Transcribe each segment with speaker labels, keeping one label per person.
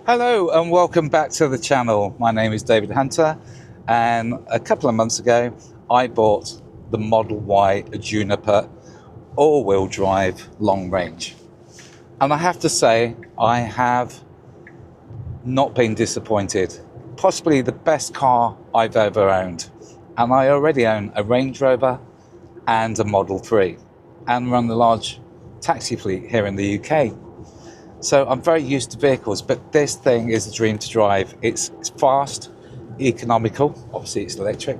Speaker 1: Hello and welcome back to the channel. My name is David Hunter, and a couple of months ago I bought the Model Y Juniper all-wheel drive long range, and I have to say I have not been disappointed. Possibly the best car I've ever owned, and I already own a Range Rover and a Model 3 and run a large taxi fleet here in the UK. So I'm very used to vehicles, but this thing is a dream to drive. It's fast, economical, obviously it's electric,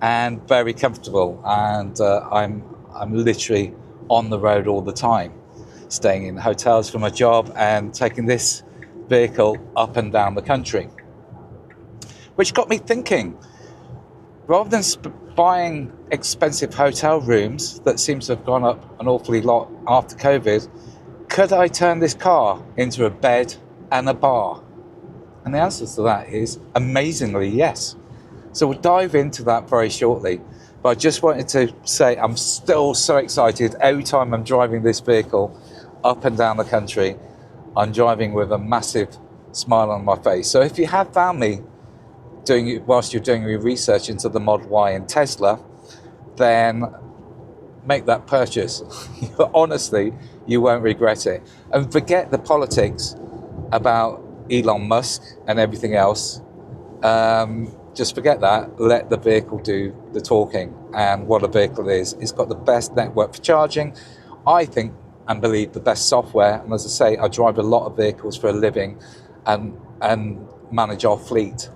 Speaker 1: and very comfortable. And I'm literally on the road all the time, staying in hotels for my job and taking this vehicle up and down the country. Which got me thinking, rather than buying expensive hotel rooms that seems to have gone up an awfully lot after COVID, could I turn this car into a bed and a bar? And the answer to that is amazingly yes. So we'll dive into that very shortly. But I just wanted to say I'm still so excited every time I'm driving this vehicle up and down the country. I'm driving with a massive smile on my face. So if you have found me whilst you're doing your research into the Model Y and Tesla, then make that purchase. Honestly, you won't regret it. And forget the politics about Elon Musk and everything else. Just forget that. Let the vehicle do the talking. And what a vehicle is. It's got the best network for charging. I think and believe the best software. And as I say, I drive a lot of vehicles for a living and manage our fleet.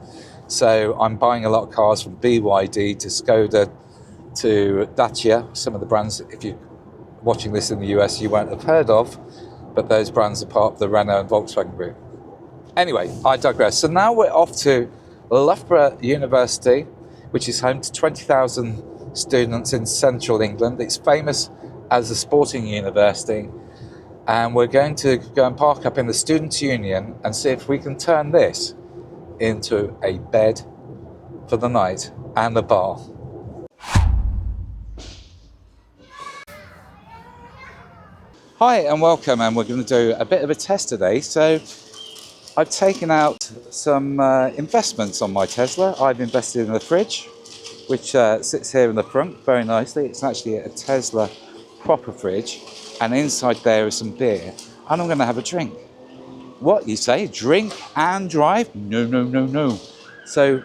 Speaker 1: So I'm buying a lot of cars from BYD to Skoda to Dacia, some of the brands, if you're watching this in the US, you won't have heard of, but those brands are part of the Renault and Volkswagen group. Anyway, I digress. So now we're off to Loughborough University, which is home to 20,000 students in central England. It's famous as a sporting university, and we're going to go and park up in the Students' Union and see if we can turn this into a bed for the night and a bar. Hi and welcome, and we're going to do a bit of a test today. So I've taken out some investments on my Tesla. I've invested in the fridge, which sits here in the front very nicely. It's actually a Tesla proper fridge, and inside there is some beer, and I'm going to have a drink. What, you say? Drink and drive? No, no, no, no. So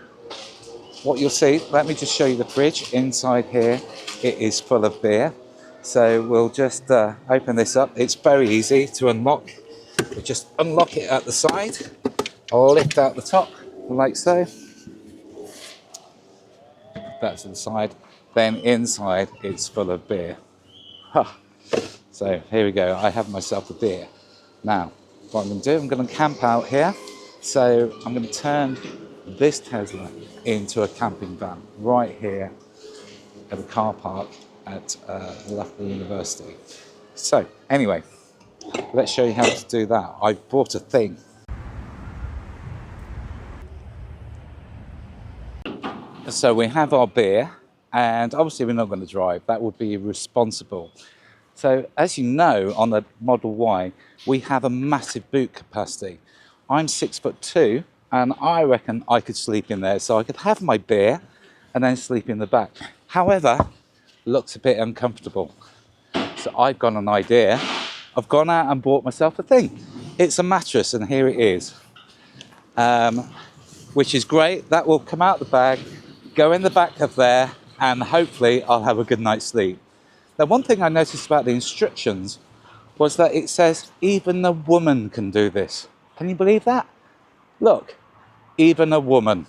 Speaker 1: what you'll see, let me just show you the fridge. Inside here, it is full of beer. So we'll just open this up. It's very easy to unlock. We just unlock it at the side. I'll lift out the top like so. That's to the side. Then inside it's full of beer. Huh. So here we go. I have myself a beer. Now, what I'm going to do, I'm going to camp out here. So I'm going to turn this Tesla into a camping van right here at the car park at Loughborough University. So anyway, let's show you how to do that. I bought a thing. So we have our beer, and obviously we're not going to drive. That would be irresponsible. So as you know, on the Model Y, we have a massive boot capacity. I'm 6'2", and I reckon I could sleep in there. So I could have my beer and then sleep in the back. However, looks a bit uncomfortable. So I've got an idea. I've gone out and bought myself a thing. It's a mattress, and here it is, which is great. That will come out the bag, go in the back of there, and hopefully I'll have a good night's sleep. Now, one thing I noticed about the instructions was that it says even a woman can do this. Can you believe that? Look, even a woman.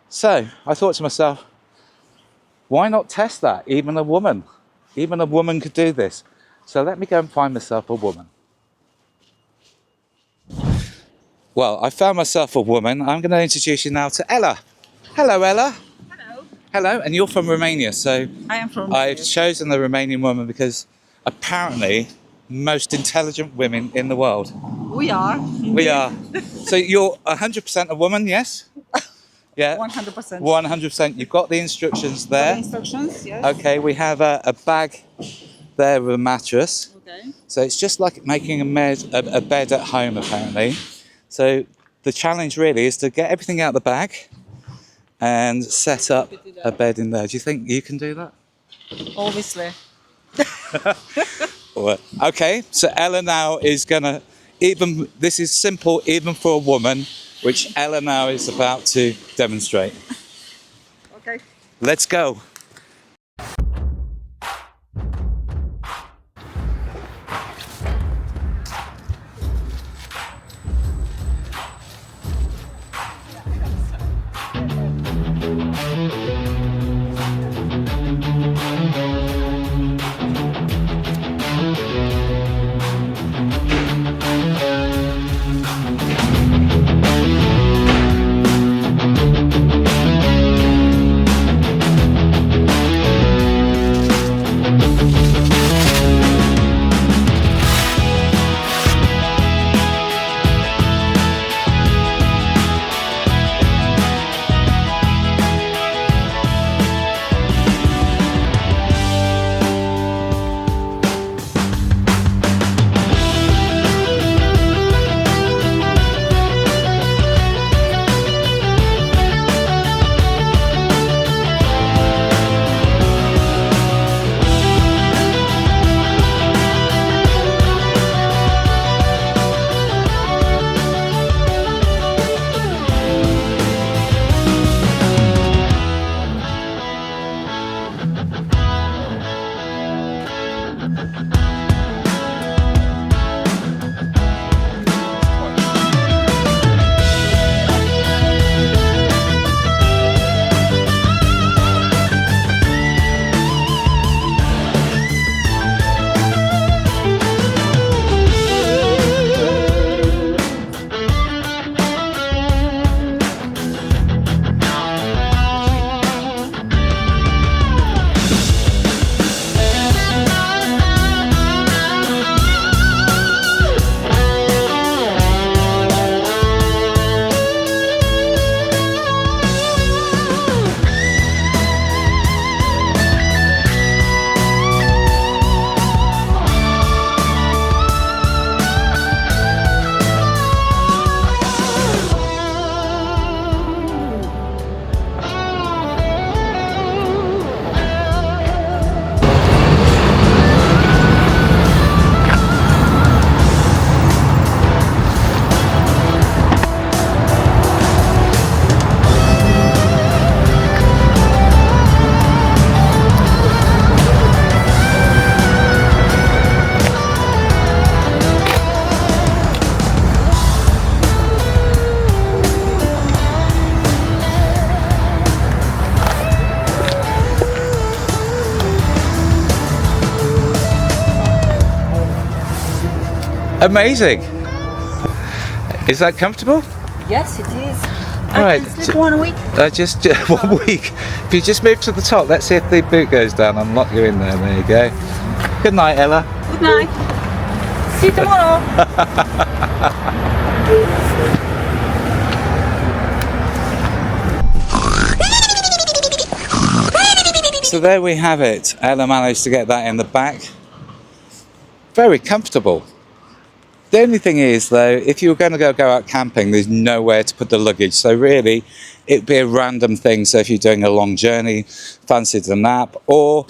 Speaker 1: So I thought to myself, why not test that? Even a woman could do this. So let me go and find myself a woman. Well, I found myself a woman. I'm going to introduce you now to Ella. Hello, Ella.
Speaker 2: Hello.
Speaker 1: Hello, and you're from Romania. So
Speaker 2: I am from Romania.
Speaker 1: I've chosen the Romanian woman because apparently most intelligent women in the world.
Speaker 2: We are.
Speaker 1: We are. So you're 100% a woman, yes? Yeah.
Speaker 2: 100%.
Speaker 1: 100%. You've got the instructions there.
Speaker 2: The instructions, yes.
Speaker 1: Okay, we have a bag there with a mattress.
Speaker 2: Okay.
Speaker 1: So it's just like making a bed at home, apparently. So the challenge really is to get everything out of the bag and set up a bed in there. Do you think you can do that?
Speaker 2: Obviously.
Speaker 1: Okay, so Ella now is gonna, even, this is simple even for a woman, which Ella now is about to demonstrate.
Speaker 2: Okay.
Speaker 1: Let's go. Amazing. Is that comfortable?
Speaker 2: Yes, it is.
Speaker 1: Right.
Speaker 2: I can sleep 1 week.
Speaker 1: Just 1 week. If you just move to the top, let's see if the boot goes down and lock you in there. There you go. Good night, Ella.
Speaker 2: Good night. See you tomorrow.
Speaker 1: So there we have it. Ella managed to get that in the back. Very comfortable. The only thing is, though, if you were going to go out camping, there's nowhere to put the luggage. So really, it'd be a random thing. So if you're doing a long journey, fancied a nap, or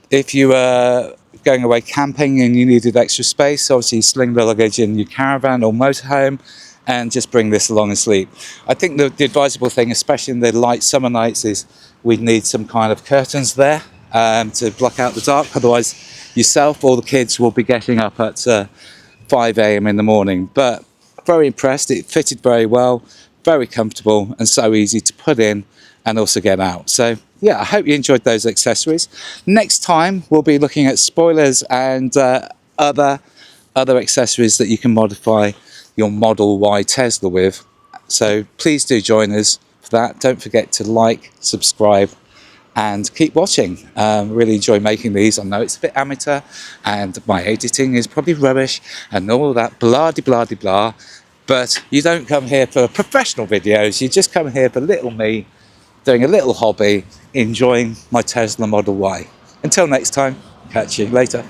Speaker 1: if you were going away camping and you needed extra space, obviously sling the luggage in your caravan or motorhome and just bring this along and sleep. I think the advisable thing, especially in the light summer nights, is we'd need some kind of curtains there to block out the dark. Otherwise, yourself or the kids will be getting up at 5 a.m. in the morning. But very impressed. It fitted very well, very comfortable, and so easy to put in and also get out. So yeah, I hope you enjoyed those accessories. Next time we'll be looking at spoilers and other accessories that you can modify your Model Y Tesla with. So please do join us for that. Don't forget to like, subscribe, and keep watching. Really enjoy making these. I know it's a bit amateur and my editing is probably rubbish and all that blah de blah de blah, but you don't come here for professional videos. You just come here for little me doing a little hobby, enjoying my Tesla Model Y. Until next time, catch you later.